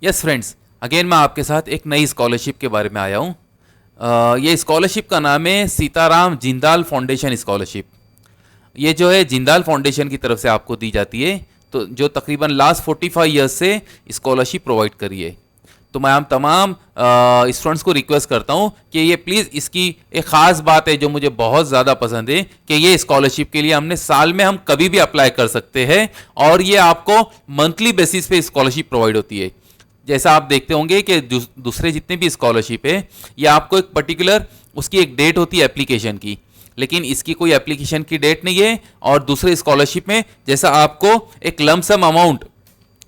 Yes friends, again मैं आपके साथ एक नई स्कॉलरशिप के बारे में आया हूँ। ये स्कॉलरशिप का नाम है सीताराम जिंदाल फाउंडेशन स्कॉलरशिप। ये जो है जिंदाल फाउंडेशन की तरफ से आपको दी जाती है, तो जो तकरीबन लास्ट 45 ईयर्स से स्कॉलरशिप प्रोवाइड करी है। तो मैं हम तमाम स्टूडेंट्स को रिक्वेस्ट करता हूँ कि ये प्लीज़, इसकी एक ख़ास बात है जो मुझे बहुत ज़्यादा पसंद है कि ये स्कॉलरशिप के लिए हमने साल में हम कभी भी अप्लाई कर सकते हैं और ये आपको मंथली बेसिस पे स्कॉलरशिप प्रोवाइड होती है। जैसा आप देखते होंगे कि दूसरे जितने भी स्कॉलरशिप है, ये आपको एक पर्टिकुलर उसकी एक डेट होती है एप्लीकेशन की, लेकिन इसकी कोई एप्लीकेशन की डेट नहीं है। और दूसरे स्कॉलरशिप में जैसा आपको एक लमसम अमाउंट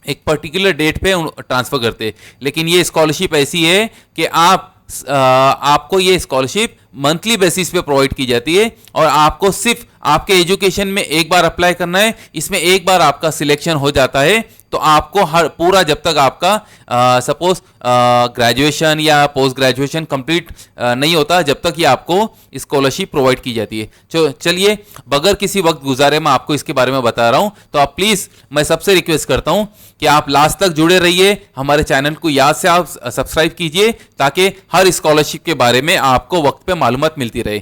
एक पर्टिकुलर डेट पे ट्रांसफर करते हैं, लेकिन ये स्कॉलरशिप ऐसी है कि आपको ये स्कॉलरशिप मंथली बेसिस पे प्रोवाइड की जाती है और आपको सिर्फ आपके एजुकेशन में एक बार अप्लाई करना है। इसमें एक बार आपका सिलेक्शन हो जाता है तो आपको हर पूरा, जब तक आपका सपोज ग्रेजुएशन या पोस्ट ग्रेजुएशन कंप्लीट नहीं होता, जब तक ये आपको स्कॉलरशिप प्रोवाइड की जाती है। चलिए बगैर किसी वक्त गुजारे मैं आपको इसके बारे में बता रहा हूं, तो आप प्लीज़, मैं सबसे रिक्वेस्ट करता हूं कि आप लास्ट तक जुड़े रहिए। हमारे चैनल को याद से आप सब्सक्राइब कीजिए ताकि हर स्कॉलरशिप के बारे में आपको वक्त पे मालूमात मिलती रहे।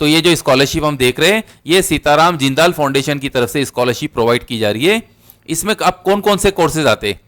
तो ये जो स्कॉलरशिप हम देख रहे हैं, ये सीताराम जिंदाल फाउंडेशन की तरफ से स्कॉलरशिप प्रोवाइड की जा रही है। इसमें अब कौन कौन से कोर्सेज आते हैं?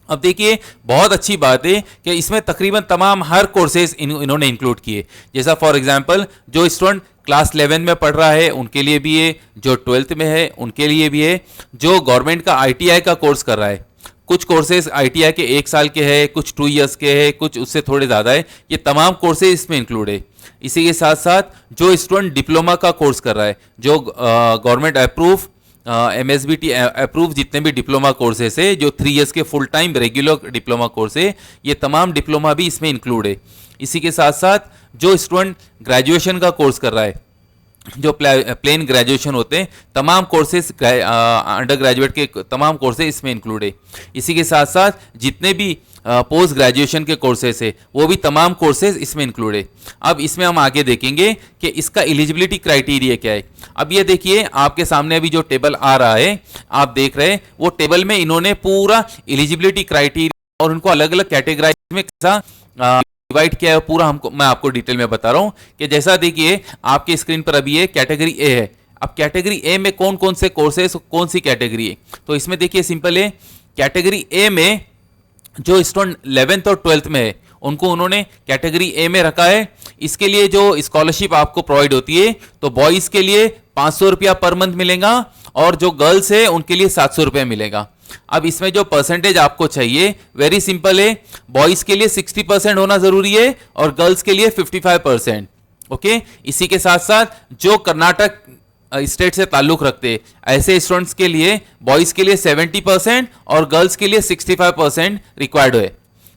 अब देखिए, बहुत अच्छी बात है कि इसमें तकरीबन तमाम हर कोर्सेज इन्होंने इंक्लूड किए। जैसा फॉर एग्जांपल, जो स्टूडेंट क्लास 11 में पढ़ रहा है उनके लिए भी है, जो 12th में है उनके लिए भी है, जो गवर्नमेंट का ITI का कोर्स कर रहा है। कुछ कोर्सेज ITI के 1 साल के हैं, कुछ 2 ईयर्स के हैं, कुछ उससे थोड़े ज़्यादा है। ये तमाम कोर्सेज इसमें इंक्लूड है। इसी के साथ साथ जो स्टूडेंट डिप्लोमा का कोर्स कर रहा है, जो गवर्नमेंट अप्रूव MSBT अप्रूव जितने भी डिप्लोमा कोर्सेस है, जो 3 ईयर्स के full time regular diploma course है, ये तमाम डिप्लोमा भी इसमें इंक्लूड है। इसी के साथ साथ जो स्टूडेंट ग्रेजुएशन का कोर्स कर रहा है, जो प्लेन ग्रेजुएशन होते हैं, तमाम कोर्सेज अंडर ग्रेजुएट के तमाम कोर्सेज इसमें इंक्लूड है। इसी के साथ साथ जितने भी पोस्ट ग्रेजुएशन के कोर्सेज है, वो भी तमाम कोर्सेज इसमें इंक्लूड है। अब इसमें हम आगे देखेंगे कि इसका एलिजिबिलिटी क्राइटेरिया क्या है। अब ये देखिए, आपके सामने अभी जो टेबल आ रहा है, आप देख रहे हैं, वो टेबल में इन्होंने पूरा एलिजिबिलिटी क्राइटेरिया और उनको अलग अलग कैटेगराइज में कैसा डिवाइड किया है, पूरा हमको मैं आपको डिटेल में बता रहा हूं। कि जैसा देखिए आपके स्क्रीन पर अभी ये कैटेगरी ए है। अब कैटेगरी ए में कौन कौन से कोर्सेज, कौन सी कैटेगरी है, तो इसमें देखिए सिंपल है। कैटेगरी ए में जो स्टूडेंट 11th और 12th में है, उनको उन्होंने कैटेगरी ए में रखा है। इसके लिए जो स्कॉलरशिप आपको प्रोवाइड होती है, तो बॉयज़ के लिए 500 रुपया पर मंथ मिलेगा और जो गर्ल्स है उनके लिए 700 रुपया मिलेगा। अब इसमें जो परसेंटेज आपको चाहिए, वेरी सिंपल है। बॉयज़ के लिए 60% होना जरूरी है और गर्ल्स के लिए 55%। ओके। इसी के साथ साथ जो कर्नाटक स्टेट से ताल्लुक रखते, ऐसे स्टूडेंट्स के लिए बॉयज़ के लिए 70% और गर्ल्स के लिए 65% रिक्वायर्ड है।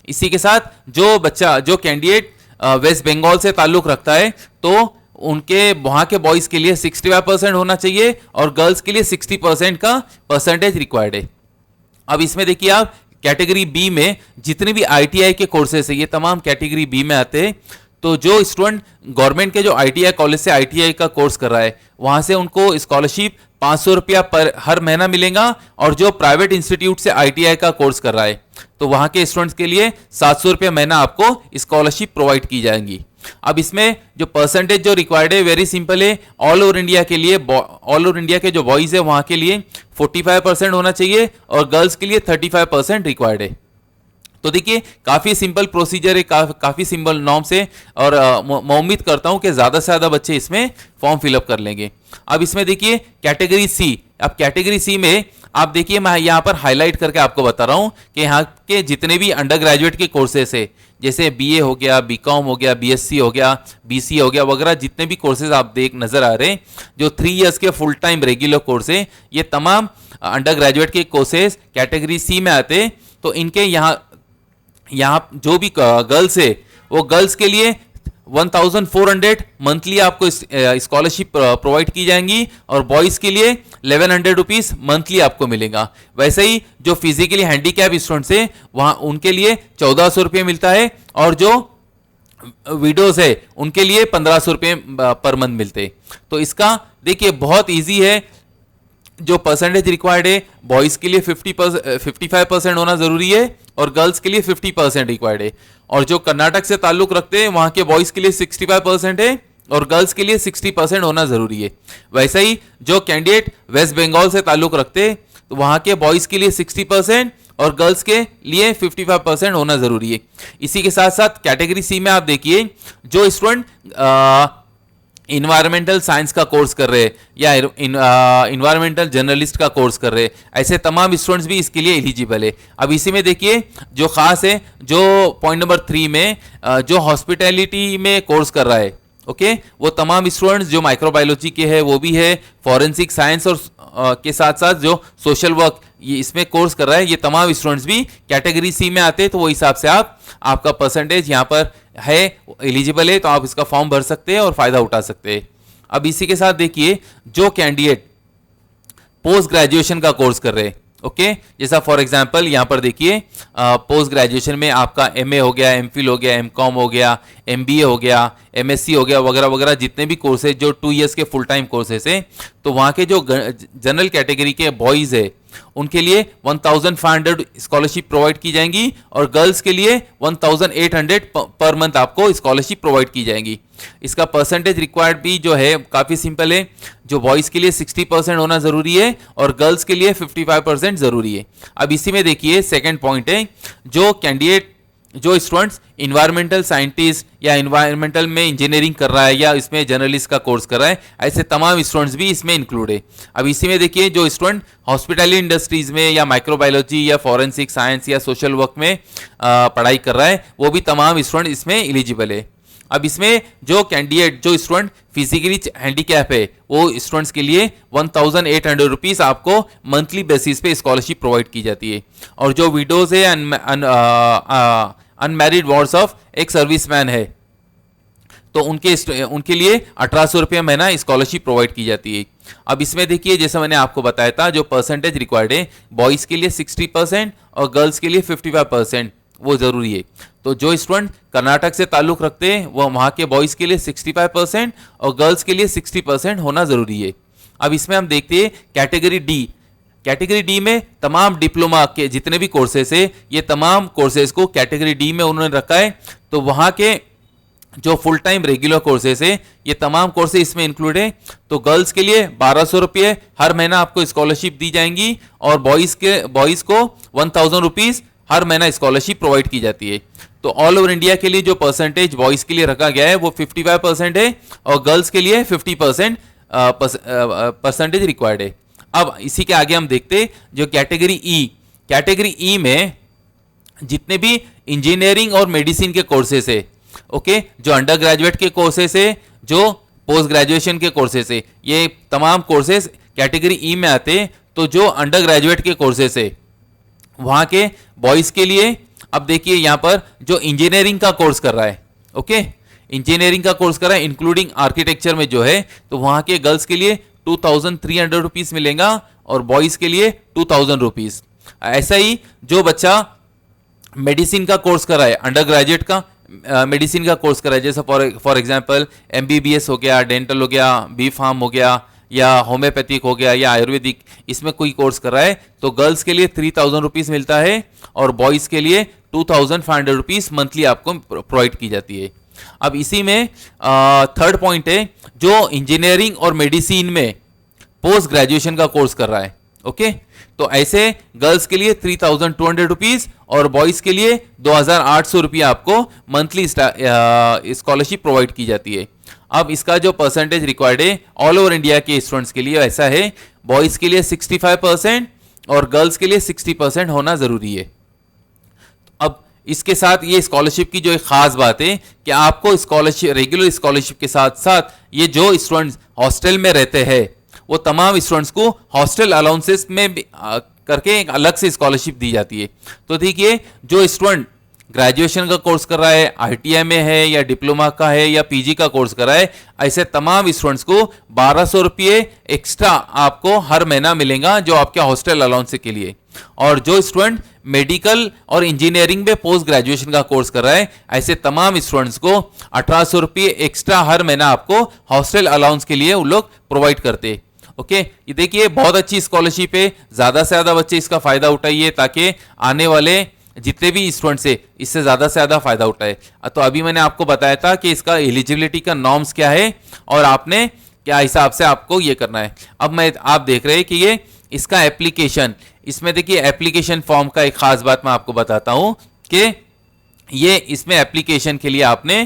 इसी के साथ जो कैंडिडेट वेस्ट बंगाल से ताल्लुक रखता है, तो उनके वहाँ के बॉयज़ के लिए 65% होना चाहिए और गर्ल्स के लिए 60% का परसेंटेज रिक्वायर्ड है। अब इसमें देखिए आप कैटेगरी बी में जितने भी ITI के कोर्सेस है, ये तमाम कैटेगरी बी में आते हैं। तो जो स्टूडेंट गवर्नमेंट के जो ITI कॉलेज से ITI का कोर्स कर रहा है, वहाँ से उनको स्कॉलरशिप 500 रुपया पर हर महीना मिलेगा और जो प्राइवेट इंस्टीट्यूट से ITI का कोर्स कर रहा है, तो वहाँ के स्टूडेंट्स के लिए 700 रुपया महीना आपको स्कॉलरशिप प्रोवाइड की जाएंगी। अब इसमें जो परसेंटेज जो रिक्वायर्ड है, वेरी सिंपल है। ऑल ओवर इंडिया के लिए, ऑल ओवर इंडिया के जो बॉयज़ है वहाँ के लिए 45% होना चाहिए और गर्ल्स के लिए 35% रिक्वायर्ड है। तो देखिए, काफ़ी सिंपल प्रोसीजर है, काफ़ी सिंपल नॉर्म्स है और मैं उम्मीद करता हूं कि ज़्यादा से ज़्यादा बच्चे इसमें फॉर्म फिलअप कर लेंगे। अब इसमें देखिए कैटेगरी सी। अब कैटेगरी सी में आप देखिए, मैं यहाँ पर हाईलाइट करके आपको बता रहा हूँ कि यहाँ के जितने भी अंडर ग्रेजुएट के कोर्सेस है, जैसे BA हो गया, BCom हो गया, BSc हो गया, BC हो गया वगैरह, जितने भी कोर्सेज आप नजर आ रहे हैं, जो 3 ईयर्स के फुल टाइम रेगुलर कोर्स है, ये तमाम अंडर ग्रेजुएट के कोर्सेज कैटेगरी सी में आते हैं। तो इनके यहाँ जो भी गर्ल्स है, वो गर्ल्स के लिए 1400 मंथली आपको स्कॉलरशिप प्रोवाइड की जाएंगी और बॉयज़ के लिए 1100 रुपीज़ मंथली आपको मिलेगा। वैसे ही जो फिजिकली हैंडीकैप स्टूडेंट्स है, वहाँ उनके लिए 1400 रुपये मिलता है और जो विडोज है उनके लिए 1500 रुपये पर मंथ मिलते हैं। तो इसका देखिए बहुत ईजी है। जो परसेंटेज रिक्वायर्ड है बॉयज़ के लिए 55% होना ज़रूरी है और गर्ल्स के लिए 50% रिक्वायर्ड है। और जो कर्नाटक से ताल्लुक़ रखते हैं वहाँ के बॉयज़ के लिए 65% है और गर्ल्स के लिए 60% होना ज़रूरी है। वैसे ही जो कैंडिडेट वेस्ट बंगाल से ताल्लुक़ रखते हैं तो वहाँ के बॉयज़ के लिए 60% और गर्ल्स के लिए 55% होना ज़रूरी है। इसी के साथ साथ कैटेगरी सी में आप देखिए, जो स्टूडेंट इन्वायरमेंटल साइंस का कोर्स कर रहे हैं या इन्वायरमेंटल जर्नलिस्ट का कोर्स कर रहे हैं, ऐसे तमाम स्टूडेंट्स भी इसके लिए एलिजिबल है। अब इसी में देखिए जो खास है, जो पॉइंट नंबर 3 में जो हॉस्पिटैलिटी में कोर्स कर रहा है, ओके, वो तमाम स्टूडेंट्स जो माइक्रोबायोलॉजी के हैं वो भी है, फॉरेंसिक साइंस और के साथ साथ जो सोशल वर्क ये इसमें कोर्स कर रहा है, ये तमाम स्टूडेंट्स भी कैटेगरी सी में आते हैं। तो वो हिसाब से आपका परसेंटेज यहाँ पर है, एलिजिबल है, तो आप इसका फॉर्म भर सकते हैं और फायदा उठा सकते हैं। अब इसी के साथ देखिए जो कैंडिडेट पोस्ट ग्रेजुएशन का कोर्स कर रहे हैं, ओके, जैसा फॉर एग्जांपल यहाँ पर देखिए पोस्ट ग्रेजुएशन में आपका एमए हो गया, एमफिल हो गया, एमकॉम हो गया, एमबीए हो गया, एमएससी हो गया, वगैरह वगैरह, जितने भी कोर्सेज जो 2 इयर्स के फुल टाइम कोर्सेज हैं, तो वहाँ के जो जनरल कैटेगरी के बॉयज़ है उनके लिए 1500 स्कॉलरशिप प्रोवाइड की जाएंगी और गर्ल्स के लिए 1800 पर मंथ आपको स्कॉलरशिप प्रोवाइड की जाएंगी। इसका परसेंटेज रिक्वायर्ड भी जो है काफ़ी सिंपल है, जो बॉयज़ के लिए 60% होना ज़रूरी है और गर्ल्स के लिए 55% ज़रूरी है। अब इसी में देखिए सेकेंड पॉइंट है, जो स्टूडेंट्स इन्वायरमेंटल साइंटिस्ट या इन्वायरमेंटल में इंजीनियरिंग कर रहा है या इसमें जर्नलिस्ट का कोर्स कर रहा है, ऐसे तमाम स्टूडेंट्स भी इसमें इंक्लूड है। अब इसी में देखिए जो स्टूडेंट हॉस्पिटैलिटी इंडस्ट्रीज में या माइक्रोबायोलॉजी या फॉरेंसिक साइंस या सोशल वर्क में पढ़ाई कर रहा है, वो भी तमाम स्टूडेंट इसमें एलिजिबल है। अब इसमें जो कैंडिडेट जो स्टूडेंट फिजिकली हैंडीकैप है वो स्टूडेंट्स के लिए 1800 रुपीज़ आपको मंथली बेसिस पे स्कॉलरशिप प्रोवाइड की जाती है। और जो विडोज है, अनमैरिड वार्ड्स ऑफ एक सर्विसमैन है, तो उनके लिए 1800 रुपये महीना स्कॉलरशिप प्रोवाइड की जाती है। अब इसमें देखिए जैसे मैंने आपको बताया था, जो परसेंटेज रिक्वायर्ड है बॉयज़ के लिए 60% और गर्ल्स के लिए 55% वो ज़रूरी है। तो जो स्टूडेंट कर्नाटक से ताल्लुक़ रखते हैं वो वहाँ के बॉयज़ के लिए 65% और गर्ल्स के लिए 60% होना ज़रूरी है। अब इसमें हम देखते हैं कैटेगरी डी में तमाम डिप्लोमा के जितने भी कोर्सेस है, ये तमाम कोर्सेज को कैटेगरी डी में उन्होंने रखा है। तो वहाँ के जो फुल टाइम रेगुलर कोर्सेज है ये तमाम कोर्सेज इसमें इंक्लूड है। तो गर्ल्स के लिए 1200 रुपये हर महीना आपको स्कॉलरशिप दी जाएंगी और बॉयज़ को 1000 रुपीज़ हर महीना स्कॉलरशिप प्रोवाइड की जाती है। तो ऑल ओवर इंडिया के लिए जो परसेंटेज बॉयज़ के लिए रखा गया है वो 55% है और गर्ल्स के लिए 50% परसेंटेज रिक्वायर्ड है। अब इसी के आगे हम देखते जो कैटेगरी ई में जितने भी इंजीनियरिंग और मेडिसिन के कोर्सेस है, ओके, जो अंडर ग्रेजुएट के कोर्सेस है, जो पोस्ट ग्रेजुएशन के कोर्सेस है, ये तमाम कोर्सेस कैटेगरी ई में आते हैं। तो जो अंडर ग्रेजुएट के कोर्सेस है वहाँ के बॉयज़ के लिए, अब देखिए यहाँ पर जो इंजीनियरिंग का कोर्स कर रहा है, ओके, इंजीनियरिंग का कोर्स कर रहा है इंक्लूडिंग आर्किटेक्चर में जो है, तो वहाँ के गर्ल्स के लिए 2300 रुपीज़ मिलेगा और बॉयज़ के लिए 2000 रुपीज़। ऐसा ही जो बच्चा मेडिसिन का कोर्स कर रहा है, अंडर ग्रेजुएट का मेडिसिन का कोर्स कर रहा है, जैसे फॉर एग्जांपल MBBS हो गया, डेंटल हो गया, बी फार्म हो गया या होम्योपैथिक हो गया या आयुर्वेदिक, इसमें कोई कोर्स कर रहा है, तो गर्ल्स के लिए 3000 रुपीज़ मिलता है और बॉयज़ के लिए 2500 रुपीज़ मंथली आपको प्रोवाइड की जाती है। अब इसी में थर्ड पॉइंट है, जो इंजीनियरिंग और मेडिसिन में पोस्ट ग्रेजुएशन का कोर्स कर रहा है, ओके, तो ऐसे गर्ल्स के लिए 3200 रुपीज़ और बॉयज़ के लिए 2800 रुपये आपको मंथली स्कॉलरशिप प्रोवाइड की जाती है। अब इसका जो परसेंटेज रिक्वायर्ड है ऑल ओवर इंडिया के स्टूडेंट्स के लिए ऐसा है, बॉयज़ के लिए 65% और गर्ल्स के लिए 60% होना ज़रूरी है। अब इसके साथ ये स्कॉलरशिप की जो एक ख़ास बात है कि आपको स्कॉलरशिप, रेगुलर स्कॉलरशिप के साथ साथ ये जो स्टूडेंट्स हॉस्टल में रहते हैं वो तमाम स्टूडेंट्स को हॉस्टल अलाउंसेस में करके एक अलग से स्कॉलरशिप दी जाती है। तो देखिए जो स्टूडेंट ग्रेजुएशन का कोर्स कर रहा है, ITI में है या डिप्लोमा का है या PG का कोर्स कर रहा है, ऐसे तमाम स्टूडेंट्स को 1200 रुपये एक्स्ट्रा आपको हर महीना मिलेगा जो आपके हॉस्टल अलाउंस के लिए। और जो स्टूडेंट मेडिकल और इंजीनियरिंग में पोस्ट ग्रेजुएशन का कोर्स कर रहा है, ऐसे तमाम स्टूडेंट्स को 1800 रुपये एक्स्ट्रा हर महीना आपको हॉस्टल अलाउंस के लिए वो लोग प्रोवाइड करते हैं। ओके, ये देखिए बहुत अच्छी स्कॉलरशिप है, ज़्यादा से ज़्यादा बच्चे इसका फ़ायदा उठाइए ताकि आने वाले जितने भी स्टूडेंट्स है इससे ज़्यादा से ज़्यादा फ़ायदा उठाए। तो अभी मैंने आपको बताया था कि इसका एलिजिबिलिटी का नॉर्म्स क्या है और आपने क्या हिसाब से आपको ये करना है। अब आप देख रहे हैं कि ये इसका एप्लीकेशन, इसमें देखिए एप्लीकेशन फॉर्म का एक खास बात मैं आपको बताता हूं कि ये इसमें एप्लीकेशन के लिए आपने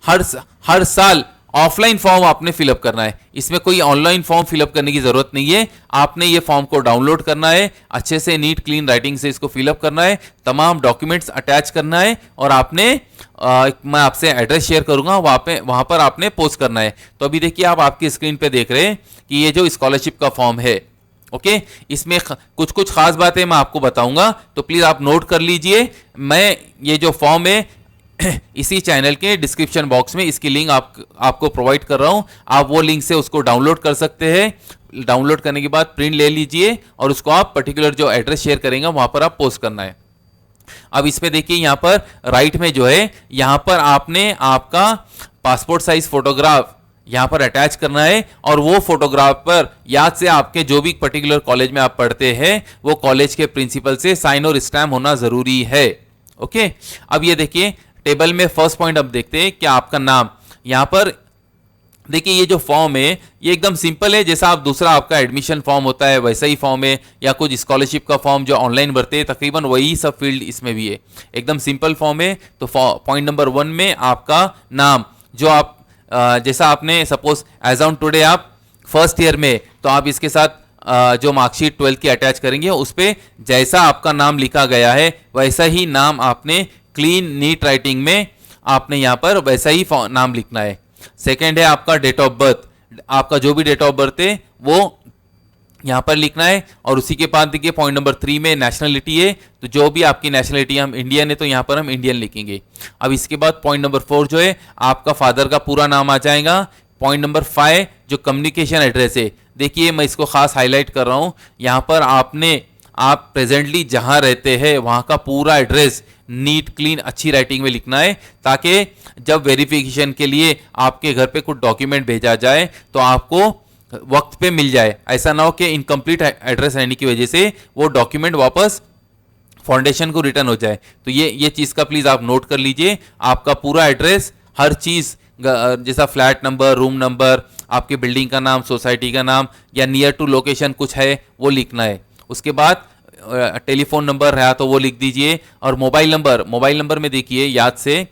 हर साल ऑफलाइन फॉर्म आपने फिलअप करना है। इसमें कोई ऑनलाइन फॉर्म फिलअप करने की जरूरत नहीं है। आपने ये फॉर्म को डाउनलोड करना है, अच्छे से नीट क्लीन राइटिंग से इसको फिलअप करना है, तमाम डॉक्यूमेंट्स अटैच करना है और आपने मैं आपसे एड्रेस शेयर करूंगा, वहां पर आपने पोस्ट करना है। तो अभी देखिए आप आपकी स्क्रीन पे देख रहे हैं कि ये जो स्कॉलरशिप का फॉर्म है, ओके, इसमें कुछ कुछ खास बातें मैं आपको बताऊंगा, तो प्लीज आप नोट कर लीजिए। मैं ये जो फॉर्म है इसी चैनल के डिस्क्रिप्शन बॉक्स में इसकी लिंक आपको प्रोवाइड कर रहा हूं, आप वो लिंक से उसको डाउनलोड कर सकते हैं। डाउनलोड करने के बाद प्रिंट ले लीजिए और उसको आप पर्टिकुलर जो एड्रेस शेयर करेंगे वहां पर आप पोस्ट करना है। अब इसमें देखिए यहां पर राइट में जो है, यहां पर आपने आपका पासपोर्ट साइज फोटोग्राफ यहां पर अटैच करना है और वो फोटोग्राफ पर याद से आपके जो भी पर्टिकुलर कॉलेज में आप पढ़ते हैं वो कॉलेज के प्रिंसिपल से साइन और स्टैम्प होना जरूरी है। ओके, अब ये देखिए टेबल में फर्स्ट पॉइंट अब देखते हैं कि आपका नाम, यहां पर देखिए ये जो फॉर्म है ये एकदम सिंपल है, जैसा आप दूसरा आपका एडमिशन फॉर्म होता है वैसा ही फॉर्म है, या कुछ स्कॉलरशिप का फॉर्म जो ऑनलाइन भरते हैं तकरीबन वही सब फील्ड इसमें भी है, एकदम सिंपल फॉर्म है। तो पॉइंट नंबर 1 में आपका नाम, जो आप जैसा आपने सपोज एज ऑन टुडे आप फर्स्ट ईयर में, तो आप इसके साथ जो मार्कशीट 12 की अटैच करेंगे उस पर जैसा आपका नाम लिखा गया है वैसा ही नाम आपने क्लीन नीट राइटिंग में आपने यहाँ पर वैसा ही नाम लिखना है। सेकेंड है आपका डेट ऑफ बर्थ, आपका जो भी डेट ऑफ बर्थ है वो यहाँ पर लिखना है। और उसी के बाद देखिए पॉइंट नंबर 3 में नेशनलिटी है, तो जो भी आपकी नेशनलिटी, हम इंडियन है तो यहाँ पर हम इंडियन लिखेंगे। अब इसके बाद पॉइंट नंबर 4 जो है आपका फादर का पूरा नाम आ जाएगा। पॉइंट नंबर 5 जो कम्युनिकेशन एड्रेस है, देखिए मैं इसको खास हाईलाइट कर रहा हूँ, यहाँ पर आप प्रेजेंटली जहाँ रहते हैं वहाँ का पूरा एड्रेस नीट क्लीन अच्छी राइटिंग में लिखना है, ताकि जब वेरिफिकेशन के लिए आपके घर पे कुछ डॉक्यूमेंट भेजा जाए तो आपको वक्त पे मिल जाए। ऐसा ना हो कि इनकम्प्लीट एड्रेस रहने की वजह से वो डॉक्यूमेंट वापस फाउंडेशन को रिटर्न हो जाए। तो ये चीज़ का प्लीज़ आप नोट कर लीजिए, आपका पूरा एड्रेस, हर चीज़ जैसा फ्लैट नंबर, रूम नंबर, आपके बिल्डिंग का नाम, सोसाइटी का नाम या नियर टू लोकेशन कुछ है वो लिखना है। उसके बाद टेलीफोन नंबर रहा तो वो लिख दीजिए। और मोबाइल नंबर में देखिए याद से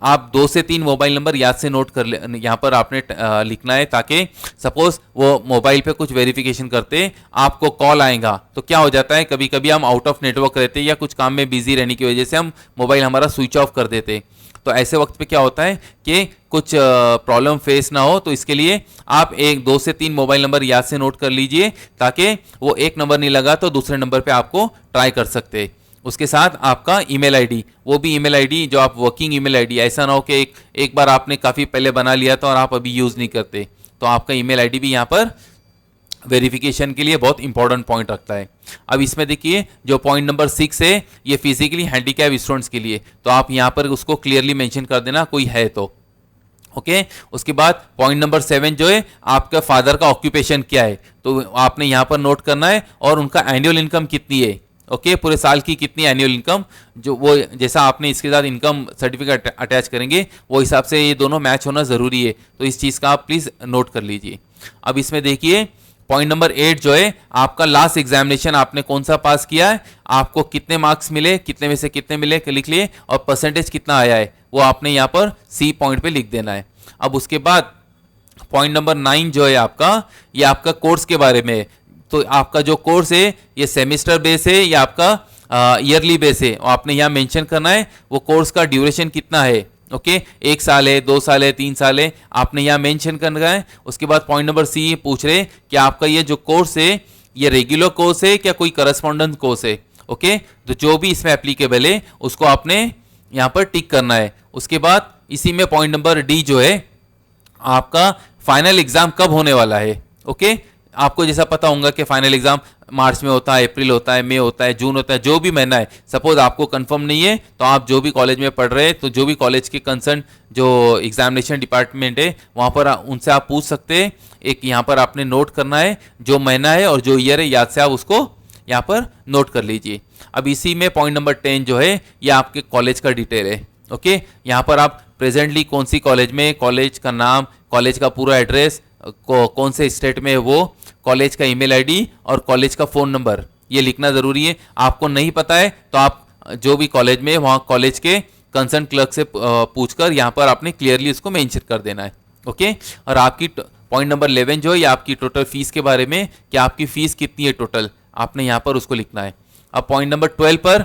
आप 2 से 3 मोबाइल नंबर याद से नोट कर ले, यहाँ पर आपने लिखना है, ताकि सपोज वो मोबाइल पे कुछ वेरिफिकेशन करते आपको कॉल आएगा तो क्या हो जाता है, कभी कभी हम आउट ऑफ नेटवर्क रहते या कुछ काम में बिजी रहने की वजह से हम मोबाइल हमारा स्विच ऑफ कर देते। तो ऐसे वक्त पे क्या होता है कि कुछ प्रॉब्लम फेस ना हो, तो इसके लिए आप 2 से 3 मोबाइल नंबर याद से नोट कर लीजिए, ताकि वो एक नंबर नहीं लगा तो दूसरे नंबर पे आपको ट्राई कर सकते हैं। उसके साथ आपका ईमेल आईडी, वो भी ईमेल आईडी जो आप वर्किंग ईमेल आईडी, ऐसा ना हो कि एक बार आपने काफ़ी पहले बना लिया था और आप अभी यूज़ नहीं करते, तो आपका ईमेल आईडी भी यहाँ पर वेरिफिकेशन के लिए बहुत इंपॉर्टेंट पॉइंट रखता है। अब इसमें देखिए जो पॉइंट नंबर 6 है ये फिजिकली हैंडीकैप स्टूडेंट्स के लिए, तो आप यहाँ पर उसको क्लियरली मेंशन कर देना कोई है तो, ओके। उसके बाद पॉइंट नंबर 7 जो है आपका फादर का ऑक्यूपेशन क्या है, तो आपने यहाँ पर नोट करना है, और उनका एनुअल इनकम कितनी है, ओके, पूरे साल की कितनी एनुअल इनकम, जो वो जैसा आपने इसके साथ इनकम सर्टिफिकेट अटैच करेंगे वो हिसाब से ये दोनों मैच होना ज़रूरी है, तो इस चीज़ का आप प्लीज़ नोट कर लीजिए। अब इसमें देखिए पॉइंट नंबर 8 जो है आपका लास्ट एग्जामिनेशन आपने कौन सा पास किया है, आपको कितने मार्क्स मिले, कितने में से कितने मिले लिख लिए, और परसेंटेज कितना आया है वो आपने यहाँ पर सी पॉइंट पे लिख देना है। अब उसके बाद पॉइंट नंबर 9 जो है आपका, ये आपका कोर्स के बारे में है, तो आपका जो कोर्स है ये सेमेस्टर बेस है या आपका ईयरली बेस है, आपने यहाँ मेंशन करना है वो कोर्स का ड्यूरेशन कितना है, ओके, 1 साल है, 2 साल है, 3 साल है, आपने यहाँ मेंशन करना है। उसके बाद पॉइंट नंबर सी पूछ रहे कि आपका ये जो कोर्स है ये रेगुलर कोर्स है क्या कोई करस्पॉन्डेंस कोर्स है, ओके, तो जो भी इसमें एप्लीकेबल है उसको आपने यहाँ पर टिक करना है। उसके बाद इसी में पॉइंट नंबर डी जो है आपका फाइनल एग्जाम कब होने वाला है, ओके, आपको जैसा पता होगा कि फाइनल एग्जाम मार्च में होता है, अप्रैल होता है, मई होता है, जून होता है, जो भी महीना है, सपोज आपको कंफर्म नहीं है तो आप जो भी कॉलेज में पढ़ रहे हैं तो जो भी कॉलेज के कंसर्न जो एग्जामिनेशन डिपार्टमेंट है वहाँ पर उनसे आप पूछ सकते हैं। एक यहाँ पर आपने नोट करना है जो महीना है और जो ईयर है, याद से आप उसको यहाँ पर नोट कर लीजिए। अब इसी में पॉइंट नंबर 10 जो है ये आपके कॉलेज का डिटेल है। ओके, यहाँ पर आप प्रेजेंटली कौन सी कॉलेज में, कॉलेज का नाम, कॉलेज का पूरा एड्रेस, कौन से स्टेट में है वो, कॉलेज का ईमेल आईडी और कॉलेज का फ़ोन नंबर, ये लिखना ज़रूरी है। आपको नहीं पता है तो आप जो भी कॉलेज में वहाँ कॉलेज के कंसर्न क्लर्क से पूछकर यहाँ पर आपने क्लियरली उसको मेंशन कर देना है। ओके, और आपकी पॉइंट नंबर 11 जो है ये आपकी टोटल फीस के बारे में, कि आपकी फ़ीस कितनी है टोटल, आपने यहाँ पर उसको लिखना है। अब पॉइंट नंबर 12 पर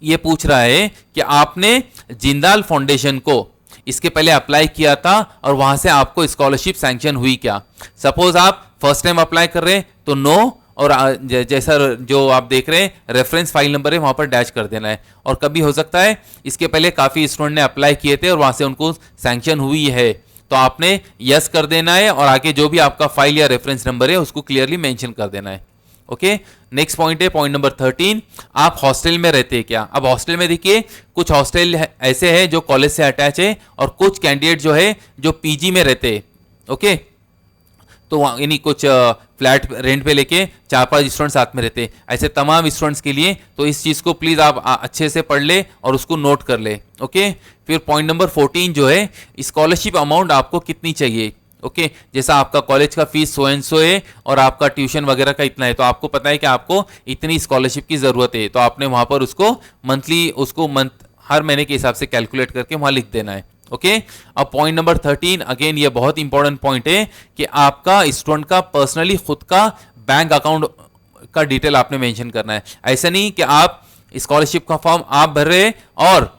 ये पूछ रहा है कि आपने जिंदाल फाउंडेशन को इसके पहले अप्लाई किया था और वहां से आपको स्कॉलरशिप सैंक्शन हुई क्या। सपोज आप फर्स्ट टाइम अप्लाई कर रहे हैं तो नो, और जैसा जो आप देख रहे हैं रेफरेंस फाइल नंबर है वहां पर डैश कर देना है। और कभी हो सकता है इसके पहले काफ़ी स्टूडेंट ने अप्लाई किए थे और वहां से उनको सैंक्शन हुई है तो आपने यस कर देना है और आगे जो भी आपका फाइल या रेफरेंस नंबर है उसको क्लियरली मेंशन कर देना है। ओके, नेक्स्ट पॉइंट है पॉइंट नंबर 13, आप हॉस्टल में रहते हैं क्या। अब हॉस्टल में देखिए कुछ हॉस्टल ऐसे हैं जो कॉलेज से अटैच है और कुछ कैंडिडेट जो है जो पीजी में रहते हैं। ओके, तो यानी कुछ फ्लैट रेंट पे लेके 4-5 स्टूडेंट साथ में रहते हैं, ऐसे तमाम स्टूडेंट्स के लिए तो इस चीज़ को प्लीज़ आप अच्छे से पढ़ ले और उसको नोट कर ले। ओके, फिर पॉइंट नंबर 14 जो है स्कॉलरशिप अमाउंट आपको कितनी चाहिए। ओके, जैसा आपका कॉलेज का फीस सो एंड सो है और आपका ट्यूशन वगैरह का इतना है तो आपको पता है कि आपको इतनी स्कॉलरशिप की ज़रूरत है, तो आपने वहाँ पर उसको मंथली, उसको हर महीने के हिसाब से कैलकुलेट करके वहाँ लिख देना है। ओके, अब पॉइंट नंबर 13 अगेन ये बहुत इंपॉर्टेंट पॉइंट है कि आपका स्टूडेंट का पर्सनली खुद का बैंक अकाउंट का डिटेल आपने मेंशन करना है। ऐसा नहीं कि आप स्कॉलरशिप का फॉर्म आप भर रहे और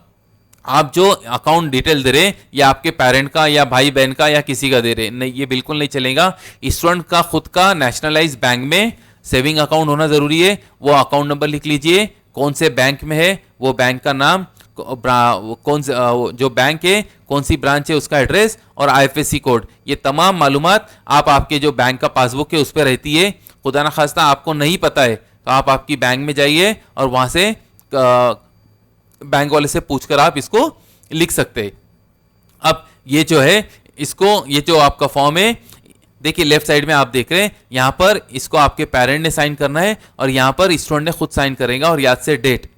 आप जो अकाउंट डिटेल दे रहे या आपके पेरेंट का या भाई बहन का या किसी का दे रहे, नहीं, ये बिल्कुल नहीं चलेगा। स्टूडेंट का खुद का नेशनलाइज बैंक में सेविंग अकाउंट होना जरूरी है। वो अकाउंट नंबर लिख लीजिए, कौन से बैंक में है वो बैंक का नाम, कौन से जो बैंक है कौन सी ब्रांच है उसका एड्रेस और आईएफएससी कोड, ये तमाम मालूमात आप आपके जो बैंक का पासबुक है उस पर रहती है। खुदा ना खास्ता आपको नहीं पता है तो आप आपकी बैंक में जाइए और वहाँ से बैंक वाले से पूछकर आप इसको लिख सकते हैं। अब ये जो है इसको, ये जो आपका फॉर्म है देखिए लेफ्ट साइड में आप देख रहे हैं, यहाँ पर इसको आपके पेरेंट ने साइन करना है और यहाँ पर स्टूडेंट ने खुद साइन करेगा और याद से डेट।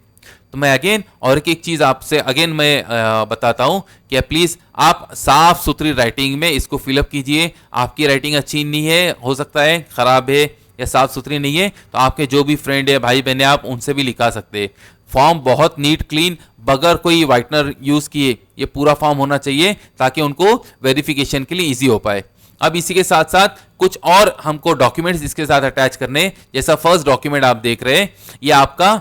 तो मैं अगेन और एक चीज़ आपसे अगेन मैं बताता हूँ कि प्लीज़ आप साफ सुथरी राइटिंग में इसको फिलअप कीजिए। आपकी राइटिंग अच्छी नहीं है, हो सकता है ख़राब है या साफ सुथरी नहीं है, तो आपके जो भी फ्रेंड है, भाई बहन है, आप उनसे भी लिखा सकते हैं। फॉर्म बहुत नीट क्लीन, बगैर कोई वाइटनर यूज़ किए ये पूरा फॉर्म होना चाहिए ताकि उनको वेरिफिकेशन के लिए ईजी हो पाए। अब इसी के साथ साथ कुछ और हमको डॉक्यूमेंट्स इसके साथ अटैच करने, जैसा फर्स्ट डॉक्यूमेंट आप देख रहे हैं ये आपका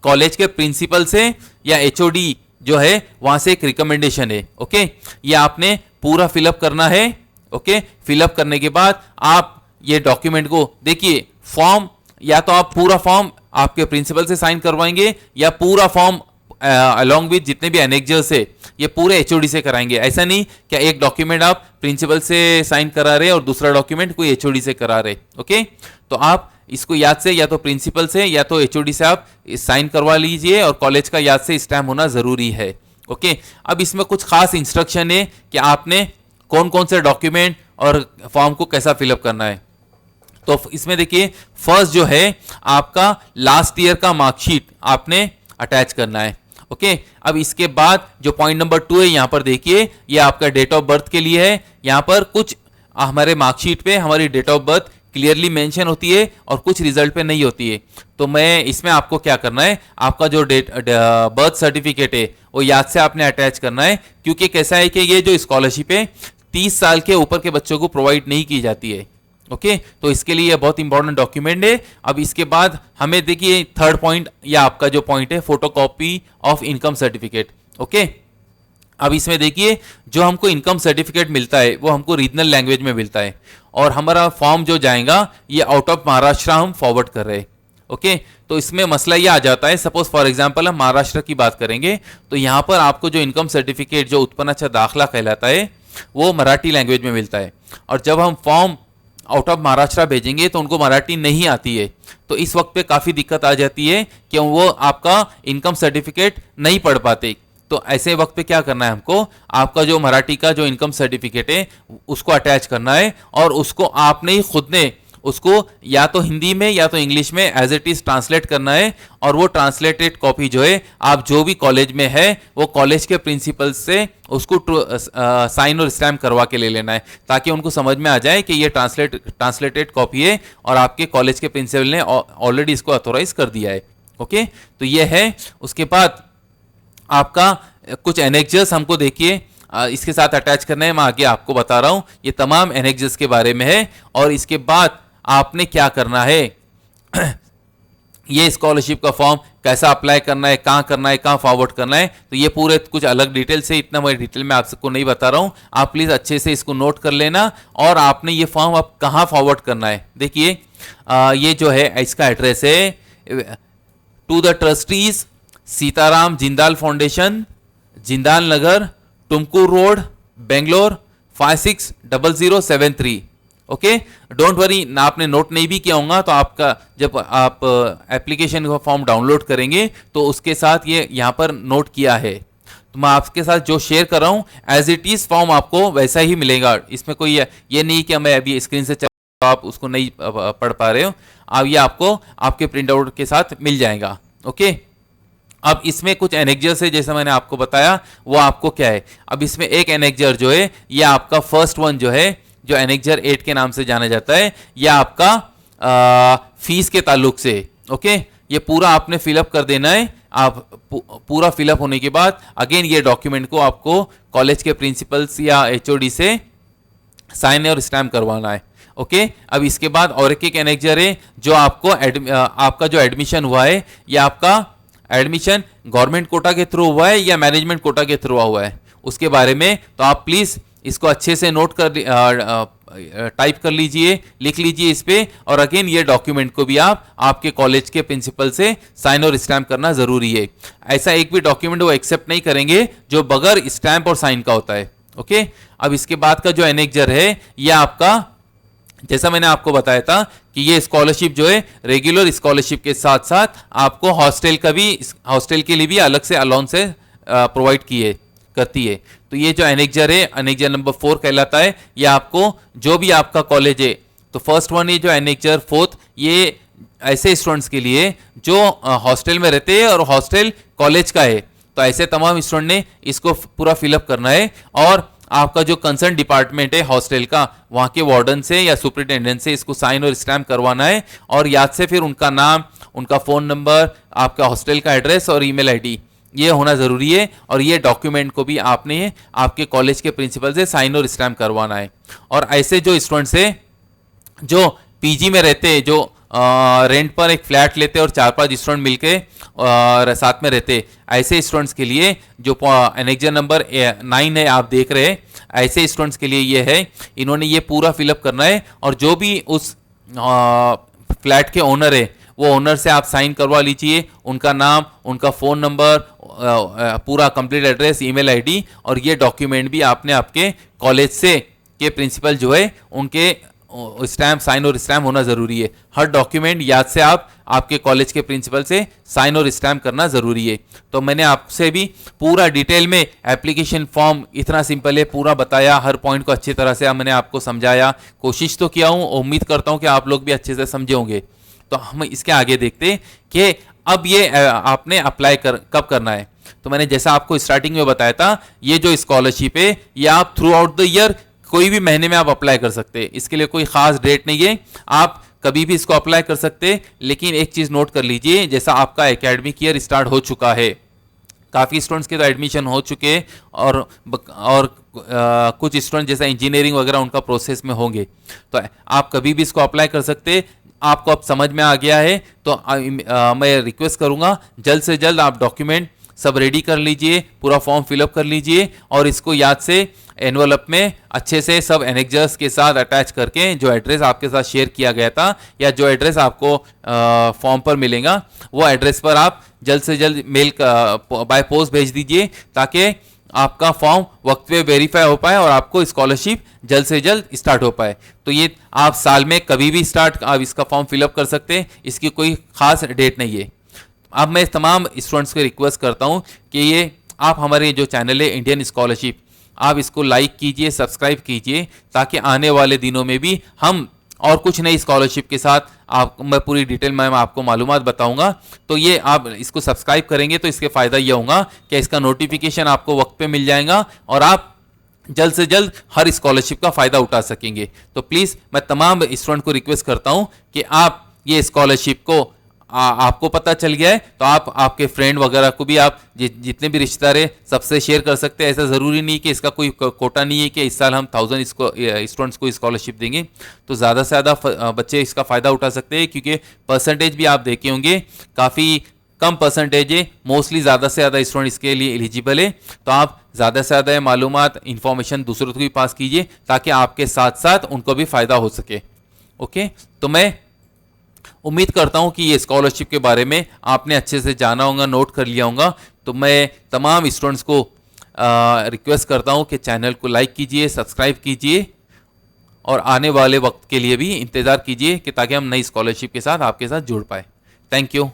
कॉलेज के प्रिंसिपल से या एचओडी जो है वहां से एक रिकमेंडेशन है। ओके, ये आपने पूरा फिलअप करना है। ओके, फिलअप करने के बाद आप ये डॉक्यूमेंट को देखिए, फॉर्म या तो आप पूरा फॉर्म आपके प्रिंसिपल से साइन करवाएंगे या पूरा फॉर्म अलॉन्ग विद जितने भी एनेक्जर्स है ये पूरे एचओडी से कराएंगे। ऐसा नहीं क्या एक डॉक्यूमेंट आप प्रिंसिपल से साइन करा रहे और दूसरा डॉक्यूमेंट कोई एचओडी से करा रहे। ओके, तो आप इसको याद से या तो प्रिंसिपल से या तो एचओडी से आप साइन करवा लीजिए और कॉलेज का याद से स्टैम्प होना जरूरी है। ओके, अब इसमें कुछ खास इंस्ट्रक्शन है कि आपने कौन कौन से डॉक्यूमेंट और फॉर्म को कैसा फिलअप करना है। तो इसमें देखिए फर्स्ट जो है आपका लास्ट ईयर का मार्कशीट आपने अटैच करना है। ओके, अब इसके बाद जो पॉइंट नंबर 2 है यहाँ पर देखिए, ये आपका डेट ऑफ बर्थ के लिए है। यहाँ पर कुछ हमारे मार्कशीट पे हमारी date of birth clearly mention होती है और कुछ रिजल्ट पे नहीं होती है। तो मैं इसमें आपको क्या करना है, आपका जो बर्थ सर्टिफिकेट है वो याद से आपने अटैच करना है, क्योंकि कैसा है कि ये जो स्कॉलरशिप है 30 साल के ऊपर के बच्चों को प्रोवाइड नहीं की जाती है। ओके, तो इसके लिए ये बहुत इंपॉर्टेंट डॉक्यूमेंट है। अब इसके बाद हमें देखिए थर्ड पॉइंट या आपका जो पॉइंट है photocopy of income certificate. Okay, अब इसमें देखिए जो हमको इनकम सर्टिफिकेट मिलता है वो हमको रीजनल लैंग्वेज में मिलता है और हमारा फॉर्म जो जाएगा ये आउट ऑफ महाराष्ट्र हम फॉरवर्ड कर रहे हैं। ओके, तो इसमें मसला ये आ जाता है, सपोज फॉर एग्जांपल हम महाराष्ट्र की बात करेंगे तो यहाँ पर आपको जो इनकम सर्टिफिकेट जो उत्पन्नाचा दाखला कहलाता है वो मराठी लैंग्वेज में मिलता है और जब हम फॉर्म आउट ऑफ महाराष्ट्र भेजेंगे तो उनको मराठी नहीं आती है, तो इस वक्त पे काफ़ी दिक्कत आ जाती है कि वो आपका इनकम सर्टिफिकेट नहीं पढ़ पाते। तो ऐसे वक्त पे क्या करना है हमको, आपका जो मराठी का जो इनकम सर्टिफिकेट है उसको अटैच करना है, और उसको आपने ही खुद ने उसको या तो हिंदी में या तो इंग्लिश में एज इट इज ट्रांसलेट करना है, और वो ट्रांसलेटेड कॉपी जो है आप जो भी कॉलेज में है वो कॉलेज के प्रिंसिपल से उसको साइन और स्टैम्प करवा के ले लेना है, ताकि उनको समझ में आ जाए कि ये ट्रांसलेटेड कॉपी है और आपके कॉलेज के प्रिंसिपल ने ऑलरेडी इसको ऑथोराइज कर दिया है। ओके, तो ये है। उसके बाद आपका कुछ एनेक्जर्स हमको देखिए इसके साथ अटैच करना है, मैं आगे आपको बता रहा हूं, ये तमाम एनेक्जर्स के बारे में है। और इसके बाद आपने क्या करना है ये स्कॉलरशिप का फॉर्म कैसा अप्लाई करना है, कहाँ करना है, कहाँ फॉरवर्ड करना है, तो ये पूरे कुछ अलग डिटेल से, इतना मैं डिटेल में आपको नहीं बता रहा हूँ, आप प्लीज़ अच्छे से इसको नोट कर लेना। और आपने ये फॉर्म आप कहाँ फॉरवर्ड करना है, देखिए ये जो है इसका एड्रेस है to the trustees Sitaram Jindal foundation, Jindal Nagar, Tumkur road, Bangalore 560073। Okay, don't worry ना, आपने नोट नहीं भी किया होगा तो आपका जब आप एप्लीकेशन का फॉर्म डाउनलोड करेंगे तो उसके साथ ये यहाँ पर नोट किया है। तो मैं आपके साथ जो शेयर कर रहा हूँ एज इट इज फॉर्म आपको वैसा ही मिलेगा, इसमें कोई ये नहीं कि मैं अभी स्क्रीन से चल आप उसको नहीं पढ़ पा रहे हो, अब ये आपको आपके प्रिंट आउट के साथ मिल जाएगा। ओके, अब इसमें कुछ एनेक्जर्स है जैसा मैंने आपको बताया, वो आपको क्या है, अब इसमें एक एनेक्जर जो है ये आपका फर्स्ट वन जो है, जो एनेक्जर 8 के नाम से जाना जाता है, यह आपका फीस के ताल्लुक से। ओके, ये पूरा आपने फिलअप कर देना है। आप पूरा फिलअप होने के बाद अगेन ये डॉक्यूमेंट को आपको कॉलेज के प्रिंसिपल्स या एचओडी से साइन और स्टैम्प करवाना है। ओके, अब इसके बाद और एक एनेक्जर है जो आपको आपका जो एडमिशन हुआ है, या आपका एडमिशन गवर्नमेंट कोटा के थ्रू हुआ है या मैनेजमेंट कोटा के थ्रू हुआ है, उसके बारे में तो आप प्लीज़ इसको अच्छे से नोट कर टाइप कर लीजिए, लिख लीजिए इस पे, और अगेन ये डॉक्यूमेंट को भी आप आपके कॉलेज के प्रिंसिपल से साइन और स्टैम्प करना जरूरी है। ऐसा एक भी डॉक्यूमेंट वो एक्सेप्ट नहीं करेंगे जो बगैर स्टैम्प और साइन का होता है। ओके, अब इसके बाद का जो एनेक्जर है ये आपका, जैसा मैंने आपको बताया था कि ये स्कॉलरशिप जो है रेगुलर स्कॉलरशिप के साथ साथ आपको हॉस्टल के लिए भी अलग से अलाउंस प्रोवाइड करती है। तो ये जो एनेक्जर है, एनेक्जर नंबर 4 कहलाता है। ये आपको जो भी आपका कॉलेज है, तो फर्स्ट वन है जो एनेक्जर 4, ये ऐसे स्टूडेंट्स के लिए जो हॉस्टल में रहते हैं और हॉस्टल कॉलेज का है, तो ऐसे तमाम स्टूडेंट ने इसको पूरा फिलअप करना है। और आपका जो कंसर्न डिपार्टमेंट है हॉस्टल का, वहाँ के वार्डन से या सुपरिटेंडेंट से इसको साइन और स्टैम्प करवाना है, और याद से फिर उनका नाम, उनका फ़ोन नंबर, आपका हॉस्टल का एड्रेस और ईमेल आईडी ये होना ज़रूरी है। और ये डॉक्यूमेंट को भी आपने आपके कॉलेज के प्रिंसिपल से साइन और स्टैम्प करवाना है। और ऐसे जो स्टूडेंट्स है जो पीजी में रहते हैं, जो रेंट पर एक फ्लैट लेते और 4-5 स्टूडेंट मिलके और साथ में रहते, ऐसे स्टूडेंट्स के लिए जो एनेक्जर नंबर 9 है आप देख रहे हैं, ऐसे स्टूडेंट्स के लिए ये है, इन्होंने ये पूरा फिलअप करना है। और जो भी उस फ्लैट के ओनर है वो ओनर से आप साइन करवा लीजिए, उनका नाम, उनका फ़ोन नंबर, पूरा कंप्लीट एड्रेस, ईमेल आईडी, और ये डॉक्यूमेंट भी आपने आपके कॉलेज से के प्रिंसिपल जो है उनके स्टैम्प, साइन और स्टैम्प होना ज़रूरी है। हर डॉक्यूमेंट याद से आप आपके कॉलेज के प्रिंसिपल से साइन और स्टैम्प करना ज़रूरी है। तो मैंने आपसे भी पूरा डिटेल में एप्लीकेशन फॉर्म इतना सिंपल है पूरा बताया, हर पॉइंट को अच्छी तरह से मैंने आपको समझाया, कोशिश तो किया हूँ, उम्मीद करता हूँ कि आप लोग भी अच्छे से समझे होंगे। तो हम इसके आगे देखते कि अब ये आपने अप्लाई कब करना है। तो मैंने जैसा आपको स्टार्टिंग में बताया था, ये जो स्कॉलरशिप है ये आप थ्रू आउट द ईयर कोई भी महीने में आप अप्लाई कर सकते हैं, इसके लिए कोई खास डेट नहीं है, आप कभी भी इसको अप्लाई कर सकते हैं। लेकिन एक चीज़ नोट कर लीजिए, जैसा आपका एकेडमिक ईयर स्टार्ट हो चुका है, काफ़ी स्टूडेंट्स के तो एडमिशन हो चुके हैं, और कुछ स्टूडेंट जैसा इंजीनियरिंग वगैरह उनका प्रोसेस में होंगे, तो आप कभी भी इसको अप्लाई कर सकते हैं। आपको अब समझ में आ गया है तो मैं रिक्वेस्ट करूंगा जल्द से जल्द आप डॉक्यूमेंट सब रेडी कर लीजिए, पूरा फॉर्म फिलअप कर लीजिए, और इसको याद से एनवलप में अच्छे से सब एनेक्जर्स के साथ अटैच करके, जो एड्रेस आपके साथ शेयर किया गया था या जो एड्रेस आपको फॉर्म पर मिलेगा वो एड्रेस पर आप जल्द से जल्द मेल बाय पोस्ट भेज दीजिए, ताकि आपका फॉर्म वक्त पे वेरीफाई हो पाए और आपको स्कॉलरशिप जल्द से जल्द स्टार्ट हो पाए। तो ये आप साल में कभी भी आप इसका फॉर्म फिलअप कर सकते हैं, इसकी कोई खास डेट नहीं है। अब मैं तमाम स्टूडेंट्स को रिक्वेस्ट करता हूँ कि ये आप हमारे जो चैनल है इंडियन स्कॉलरशिप, आप इसको लाइक कीजिए, सब्सक्राइब कीजिए, ताकि आने वाले दिनों में भी हम और कुछ नई स्कॉलरशिप के साथ मैं पूरी डिटेल में आपको मालूमात बताऊंगा। तो ये आप इसको सब्सक्राइब करेंगे तो इसके फ़ायदा ये होगा कि इसका नोटिफिकेशन आपको वक्त पे मिल जाएगा और आप जल्द से जल्द हर स्कॉलरशिप का फ़ायदा उठा सकेंगे। तो प्लीज़ मैं तमाम स्टूडेंट को रिक्वेस्ट करता हूँ कि आप ये स्कॉलरशिप को आपको पता चल गया है तो आप आपके फ्रेंड वगैरह को भी आप जितने भी रिश्तेदार है सबसे शेयर कर सकते हैं। ऐसा ज़रूरी नहीं कि इसका कोई कोटा नहीं है कि इस साल हम 1000 स्टूडेंट्स को स्कॉलरशिप देंगे। तो ज़्यादा से ज़्यादा बच्चे इसका फ़ायदा उठा सकते हैं, क्योंकि परसेंटेज भी आप देखे होंगे काफ़ी कम परसेंटेज है, मोस्टली ज़्यादा से ज़्यादा स्टूडेंट इसके लिए एलिजिबल है। तो आप ज़्यादा से ज़्यादा मालूमात इन्फॉर्मेशन दूसरों को भी पास कीजिए ताकि आपके साथ साथ उनको भी फ़ायदा हो सके। ओके, तो मैं उम्मीद करता हूं कि ये स्कॉलरशिप के बारे में आपने अच्छे से जाना होगा, नोट कर लिया होगा। तो मैं तमाम स्टूडेंट्स को रिक्वेस्ट करता हूं कि चैनल को लाइक कीजिए, सब्सक्राइब कीजिए और आने वाले वक्त के लिए भी इंतज़ार कीजिए कि ताकि हम नई स्कॉलरशिप के साथ आपके साथ जुड़ पाए। Thank you.